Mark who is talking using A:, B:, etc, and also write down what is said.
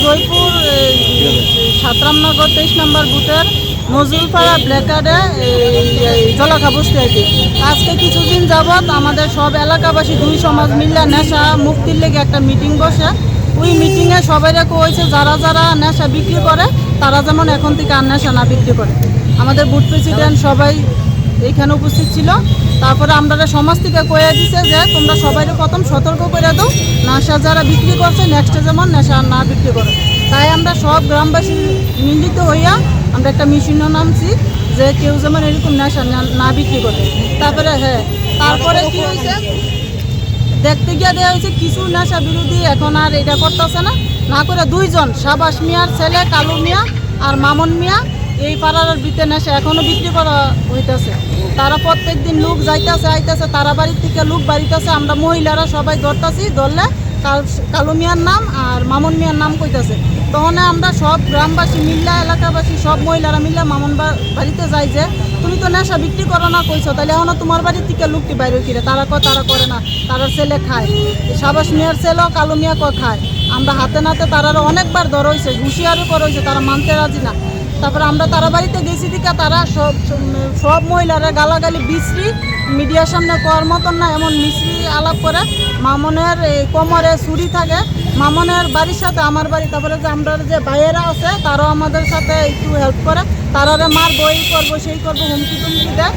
A: জয়পুর সাতরামনগর 23 নম্বর বুথের নজরুলপাড়া ব্ল্যাকার্ডে জলাখা বসতে আছি। আজকে কিছুদিন যাবৎ আমাদের সব এলাকাবাসী দুই সমাজ মিলে নেশা মুক্তির লেগে একটা মিটিং বসে। ওই মিটিংয়ে সবাই কইছে যারা যারা নেশা বিক্রি করে তারা যেমন এখন থেকে আর নেশা না বিক্রি করে। আমাদের বুথ প্রেসিডেন্ট সবাই এইখানে উপস্থিত ছিল। তারপরে আমরা সমাজ থেকে কয়ে দিছে যে তোমরা সবাই প্রথম সতর্ক করে দাও, নেশা যারা বিক্রি করছে নেক্সটে যেমন নেশা না বিক্রি করে। তাই আমরা সব গ্রামবাসী মিলিত হইয়া আমরা একটা মিশনে নামছি যে কেউ যেমন এরকম নেশা না বিক্রি করে। তারপরে কি হয়েছে দেখতে গিয়ে দেওয়া হয়েছে কিছু নেশা বিরোধী এখন আর এটা করতেছে না করে দুইজন সাবাস মিয়ার ছেলে কালু মিয়া আর মামুন মিয়া এই পাড়ার ভিতরে নেশা এখনও বিক্রি করা হইতেছে। তারা প্রত্যেক দিন লোক যাইতেছে আইতেছে, তারা বাড়ির থেকে লোক বাড়িতেছে। আমরা মহিলারা সবাই ধরতেছি, ধরলে কালু মিয়ার নাম আর মামুন মিয়ার নাম কইতেছে। তখন আমরা সব গ্রামবাসী মিল্লা এলাকাবাসী সব মহিলারা মিল্লা মামুন বাড়িতে যাই যে তুমি তো নেশা বিক্রি করো না কইছো, তাহলে এখন তোমার বাড়ির থেকে লোকটি বাইরে কিনে তারা তারা করে না, তারা ছেলে খায়। সাবাস মিয়ার ছেলেও কালু মিয়া খায়। আমরা হাতে নাতে তারা অনেকবার ধরা হয়েছে, হুঁশিয়ারও করা হয়েছে, তারা মানতে রাজি না। তারপরে আমরা তারা বাড়িতে গেছি দিকে তারা সব মহিলারা গালাগালি বিশ্রী মিডিয়ার সামনে করার মতন না এমন মিশ্রি আলাপ করে। মামনের কোমরে ছুরি থাকে, মামনের বাড়ির সাথে আমার বাড়ি, তারপরে যে আমরা যে ভাইয়েরা আছে তারাও আমাদের সাথে একটু হেল্প করে, তারা মারবো এই করবো সেই করবো হুমকি টুমকি দেয়।